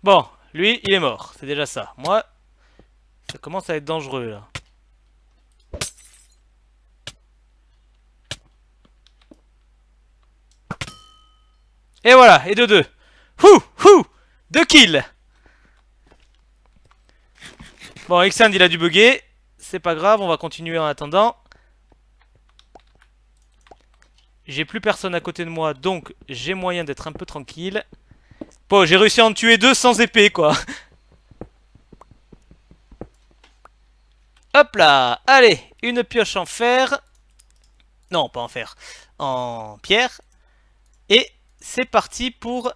S1: Bon, lui, il est mort. C'est déjà ça. Moi, ça commence à être dangereux, là. Et voilà, et de deux. Houh, houh, 2 kills. Bon, Xand, il a dû bugger. C'est pas grave, on va continuer en attendant. J'ai plus personne à côté de moi, donc j'ai moyen d'être un peu tranquille. Bon, j'ai réussi à en tuer 2 sans épée, quoi. Hop là. Allez, une pioche en fer. Non, pas en fer. En pierre. Et c'est parti pour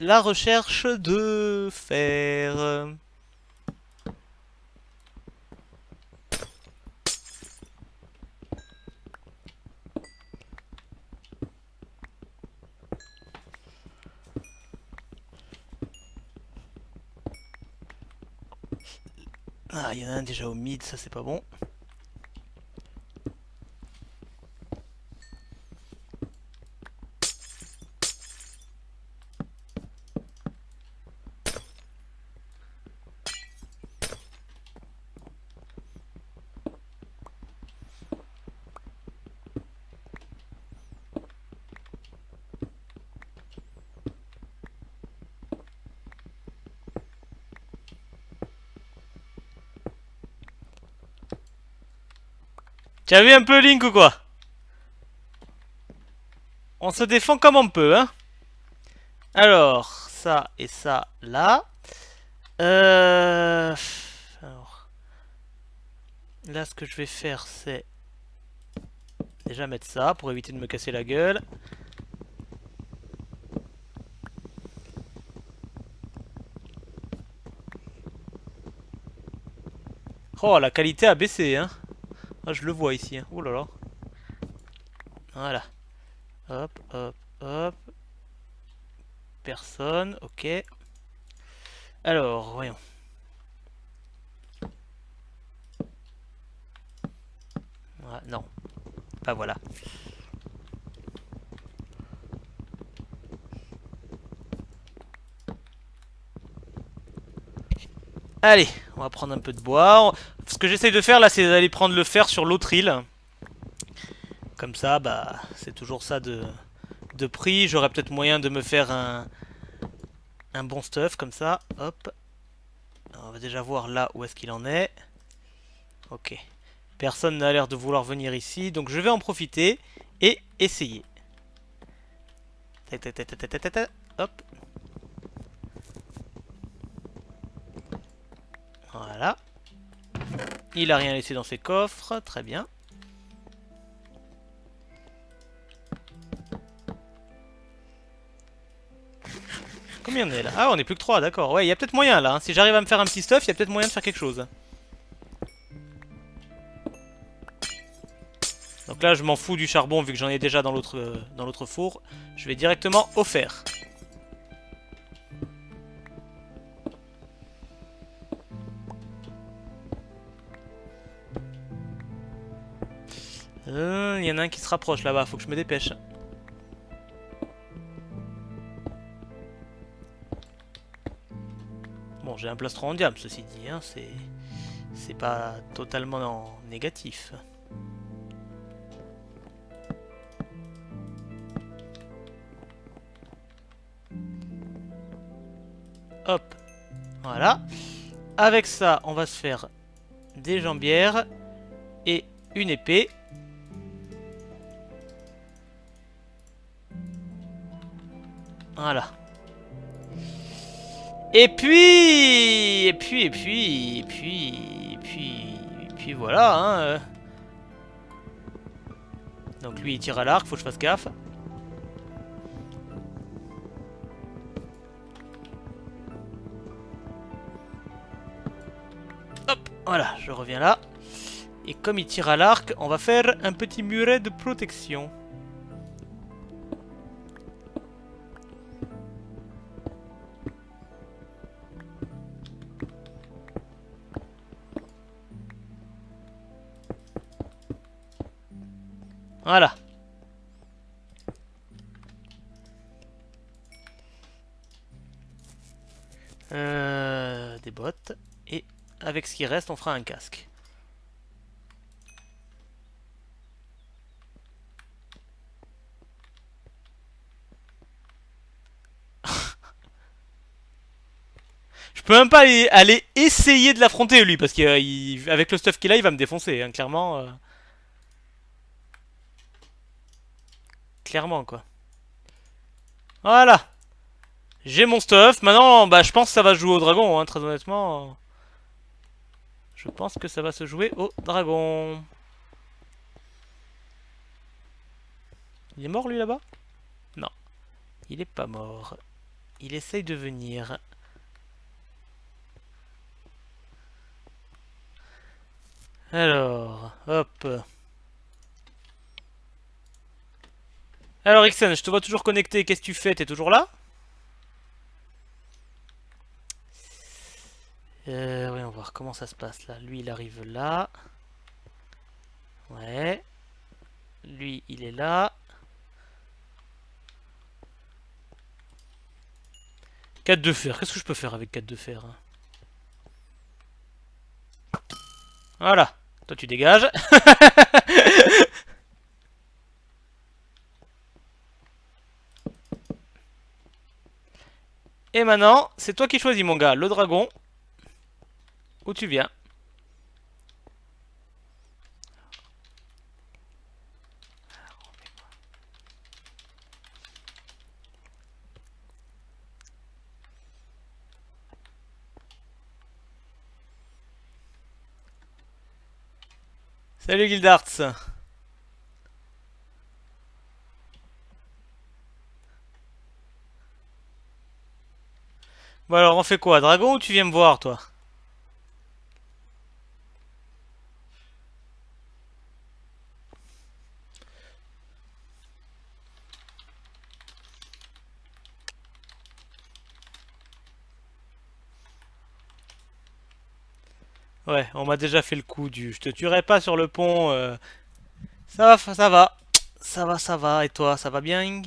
S1: la recherche de fer. Ah, il y en a un déjà au mid, ça c'est pas bon. Tu as vu un peu Link ou quoi? On se défend comme on peut, hein. Alors, ça et ça là. Alors, là, ce que je vais faire, c'est déjà mettre ça pour éviter de me casser la gueule. Oh, la qualité a baissé, hein. Ah, je le vois ici, hein. Oh là là. Voilà. Hop, hop, hop. Personne, ok. Alors, voyons. Ah, non, pas voilà. Allez, on va prendre un peu de bois. Ce que j'essaye de faire là, c'est d'aller prendre le fer sur l'autre île. Comme ça, bah, c'est toujours ça de prix. J'aurais peut-être moyen de me faire un bon stuff comme ça. Hop. Alors, on va déjà voir là où est-ce qu'il en est. Ok. Personne n'a l'air de vouloir venir ici, donc je vais en profiter et essayer. Hop. Voilà. Il a rien laissé dans ses coffres, très bien. Combien on est là? Ah, on est plus que 3, d'accord. Ouais, il y a peut-être moyen là, hein. Si j'arrive à me faire un petit stuff, il y a peut-être moyen de faire quelque chose. Donc là, je m'en fous du charbon vu que j'en ai déjà dans l'autre four. Je vais directement au fer. Il y en a un qui se rapproche là-bas, faut que je me dépêche. Bon, j'ai un plastron en diable, ceci dit, hein, c'est pas totalement négatif. Hop, voilà. Avec ça, on va se faire des jambières et une épée. Voilà. Et puis voilà, hein. Donc lui il tire à l'arc, faut que je fasse gaffe. Hop, voilà, je reviens là. Et comme il tire à l'arc, on va faire un petit muret de protection. Voilà. bottes. Et avec ce qui reste, on fera un casque. Je peux même pas aller essayer de l'affronter lui, parce qu'avec le stuff qu'il a, il va me défoncer, hein, clairement. Clairement, quoi. Voilà. J'ai mon stuff. Maintenant, bah, je pense que ça va se jouer au dragon, hein, très honnêtement. Je pense que ça va se jouer au dragon. Il est mort, lui, là-bas? Non. Il est pas mort. Il essaye de venir. Alors, hop. Alors, Ixen, je te vois toujours connecté. Qu'est-ce que tu fais? T'es toujours là? Oui, on va voir comment ça se passe là. Lui, il arrive là. Ouais. Lui, il est là. 4 de fer. Qu'est-ce que je peux faire avec 4 de fer, hein? Voilà. Toi, tu dégages. Et maintenant, c'est toi qui choisis, mon gars. Le dragon. Où tu viens? Salut Gildarts. Bon alors on fait quoi? Dragon ou tu viens me voir toi? Ouais, on m'a déjà fait le coup du je te tuerai pas sur le pont. Ça va, ça va. Ça va, ça va. Et toi, ça va bien?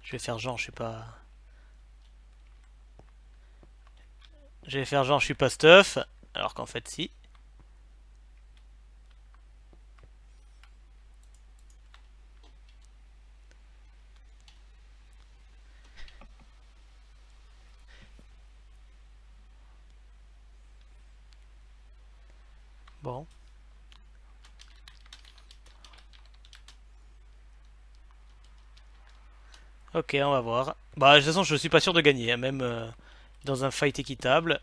S1: Je vais faire genre, je suis pas. Je vais faire genre, je suis pas stuff. Alors qu'en fait, si. Bon. Ok, on va voir. Bah, de toute façon, je suis pas sûr de gagner, hein, même dans un fight équitable.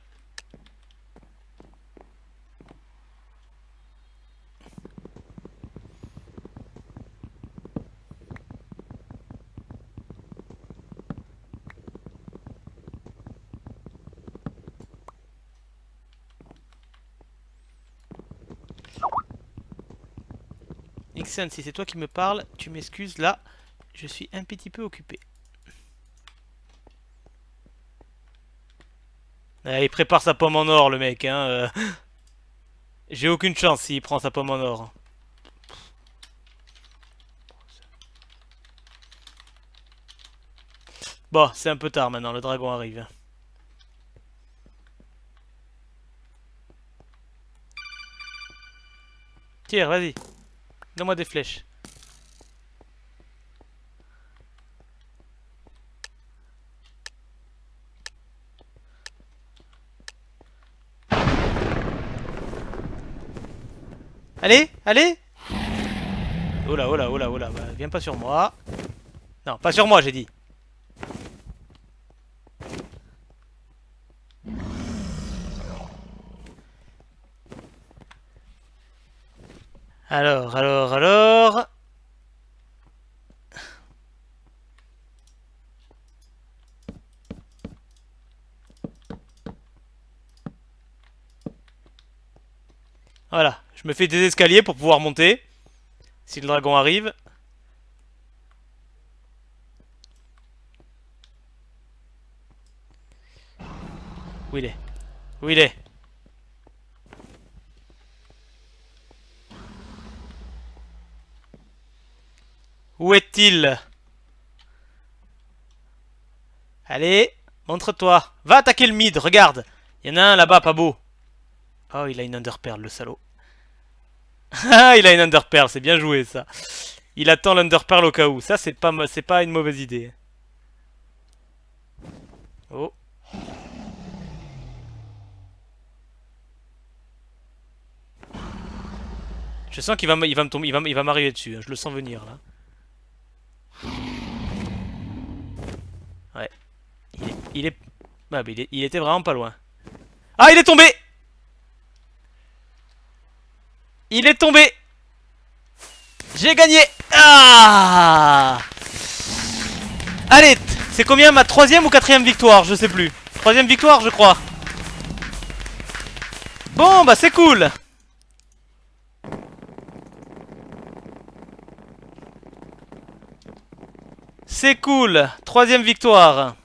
S1: Ixon, si c'est toi qui me parles, tu m'excuses là. Je suis un petit peu occupé. Il prépare sa pomme en or, le mec, hein. J'ai aucune chance s'il prend sa pomme en or. Bon, c'est un peu tard maintenant, le dragon arrive. Tire, vas-y. Donne-moi des flèches. Allez, allez. Oula, oula, oula, oula. Bah, viens pas sur moi. Non, pas sur moi, j'ai dit. Alors. Voilà, je me fais des escaliers pour pouvoir monter. Si le dragon arrive. Où il est? Où il est? Où est-il? Allez, montre-toi. Va attaquer le mid, regarde. Il y en a un là-bas, pas beau. Oh, il a une underpearl, le salaud. Ah, il a une underpearl, c'est bien joué ça. Il attend l'underpearl au cas où. Ça, c'est pas une mauvaise idée. Oh. Je sens il va me tomber, il va m'arriver dessus. Hein. Je le sens venir là. Ouais. Il est, ah, mais il était vraiment pas loin. Ah, il est tombé! Il est tombé! J'ai gagné! Ah! Allez, c'est combien ma troisième ou quatrième victoire? Je sais plus. Troisième victoire, je crois. Bon, bah c'est cool. C'est cool. Troisième victoire.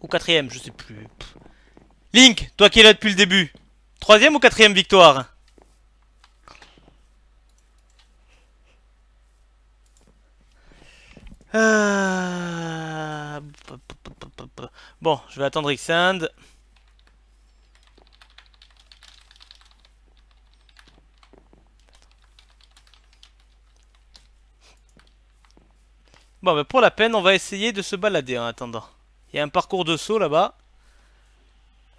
S1: Ou quatrième, je sais plus. Link, toi qui es là depuis le début. Troisième ou quatrième victoire? Bon, je vais attendre Xand. Bon, bah pour la peine, on va essayer de se balader en attendant. Il y a un parcours de saut là-bas.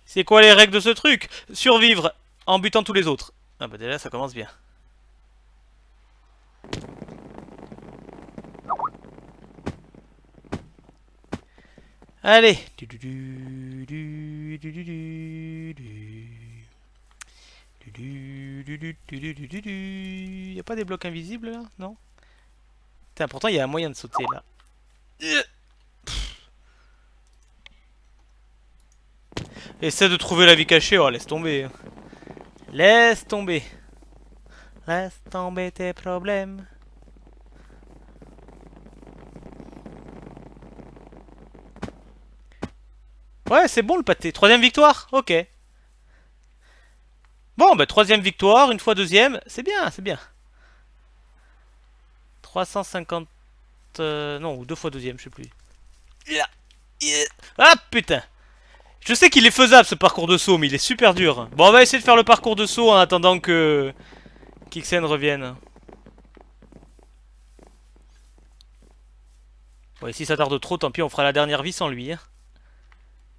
S1: C'est quoi les règles de ce truc? Survivre en butant tous les autres. Ah bah déjà, ça commence bien. Allez. Y a pas des blocs invisibles là? Non? Putain, pourtant il y a un moyen de sauter là. Essaie de trouver la vie cachée. Oh, laisse tomber. Laisse tomber. Laisse tomber tes problèmes. Ouais, c'est bon le pâté. Troisième victoire? Ok. Bon, bah troisième victoire, une fois deuxième. C'est bien, c'est bien. 350... non, ou deux fois deuxième, je sais plus. Ah, putain. Je sais qu'il est faisable ce parcours de saut, mais il est super dur. Bon, on va essayer de faire le parcours de saut en attendant que... Kixen revienne. Bon, et si ça tarde trop, tant pis, on fera la dernière vie sans lui. Hein.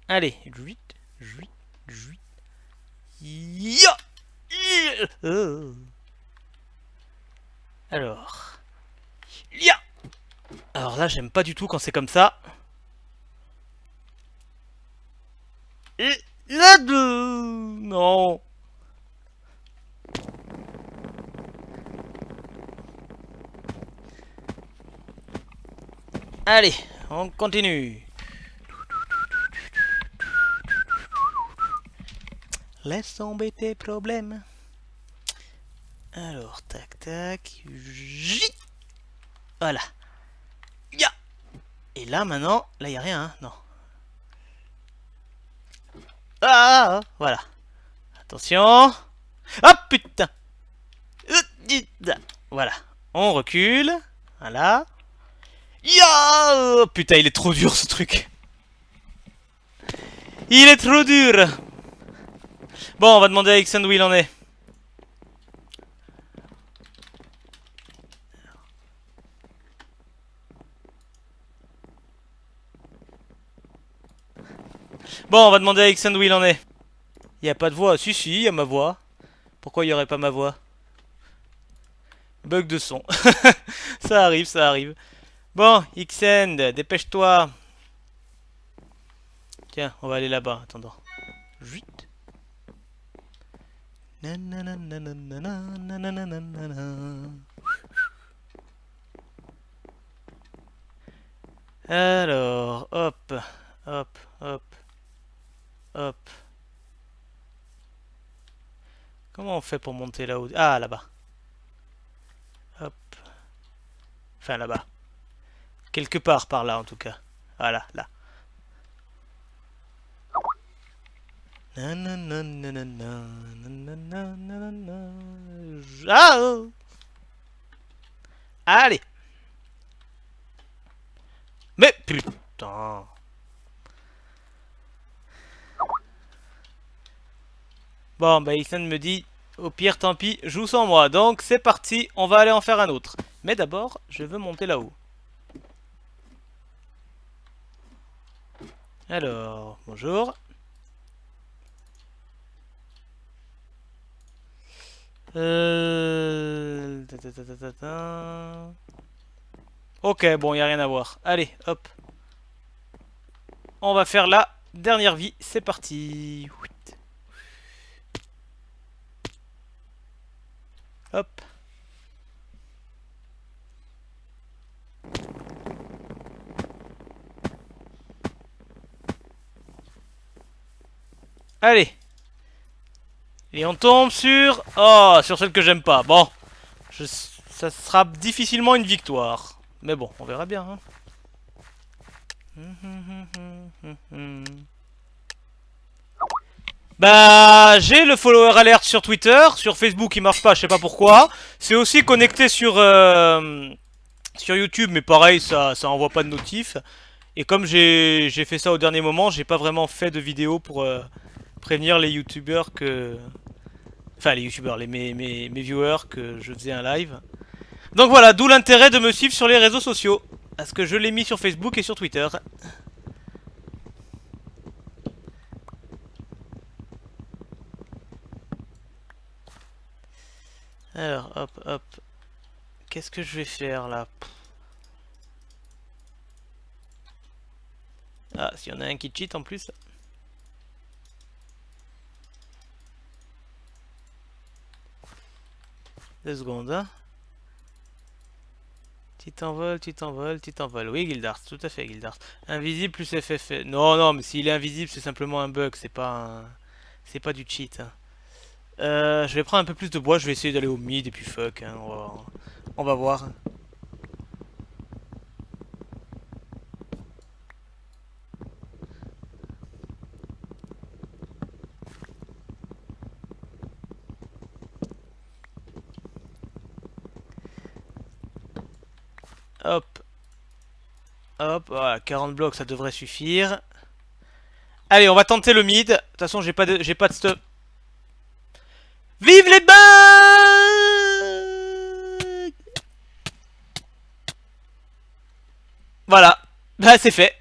S1: Allez, juit, juit, juit. Ya. Alors. Ya. Alors là, j'aime pas du tout quand c'est comme ça. Non. Allez, on continue. Laisse tomber tes problèmes. Alors, tac, tac. Voilà. Ya. Et là, maintenant, là, il n'y a rien, hein. Non. Ah, voilà. Attention. Ah, putain. Voilà. On recule. Voilà. Ya. Putain, il est trop dur, ce truc. Il est trop dur. Bon, on va demander à Ixon où il en est. Bon, on va demander à Ixon où il en est. Il n'y a pas de voix. Si, si, il y a ma voix. Pourquoi il n'y aurait pas ma voix? Bug de son. Ça arrive, ça arrive. Bon, Ixen, dépêche-toi. Tiens, on va aller là-bas, attendant. Vite. Alors, hop, hop, hop, hop. Comment on fait pour monter là-haut? Ah, là-bas. Hop. Enfin, là-bas. Quelque part par là, en tout cas. Voilà, là. Ah! Allez! Mais putain. Bon, bah Ethan me dit, au pire tant pis, joue sans moi. Donc c'est parti, on va aller en faire un autre. Mais d'abord, je veux monter là-haut. Alors, bonjour. Ok, bon, y a rien à voir. Allez, hop. On va faire la dernière vie. C'est parti. Hop. Allez. Et on tombe sur... Oh, sur celle que j'aime pas. Bon. Ça sera difficilement une victoire. Mais bon, on verra bien. Hein. Bah, j'ai le follower alert sur Twitter. Sur Facebook, il marche pas, je sais pas pourquoi. C'est aussi connecté sur YouTube, mais pareil, ça envoie pas de notif. Et comme j'ai fait ça au dernier moment, j'ai pas vraiment fait de vidéo pour prévenir les youtubeurs que... Enfin, les youtubeurs, mes viewers que je faisais un live. Donc voilà, d'où l'intérêt de me suivre sur les réseaux sociaux. Parce que je l'ai mis sur Facebook et sur Twitter. Alors, hop, hop. Qu'est-ce que je vais faire là? Ah, s'il y en a un qui cheat en plus. 2 secondes, hein. Tu t'envoles, tu t'envoles, tu t'envoles. Oui, Gildart, tout à fait, Gildart. Invisible plus FF. Non, non, mais s'il est invisible, c'est simplement un bug, c'est pas un... C'est pas du cheat. Hein. Je vais prendre un peu plus de bois, je vais essayer d'aller au mid et puis fuck, hein, on va voir. Hop. Hop, voilà, 40 blocs, ça devrait suffire. Allez, on va tenter le mid. De toute façon, j'ai pas de stuff. Vive les bugs! Voilà. Bah, c'est fait.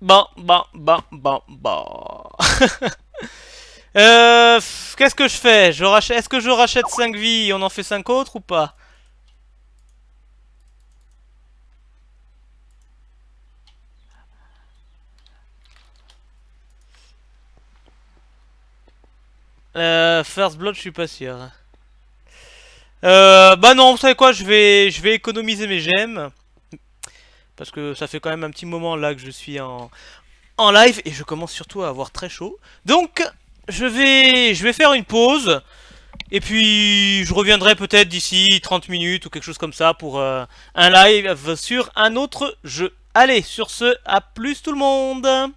S1: Bon, bon, bon, bon, bon. Qu'est-ce que je fais? Est-ce que je rachète 5 vies et on en fait 5 autres ou pas? First Blood, je suis pas sûr. Bah non, vous savez quoi, je vais économiser mes gemmes. Parce que ça fait quand même un petit moment là que je suis en live et je commence surtout à avoir très chaud. Donc, je vais faire une pause. Et puis, je reviendrai peut-être d'ici 30 minutes ou quelque chose comme ça pour un live sur un autre jeu. Allez, sur ce, à plus tout le monde!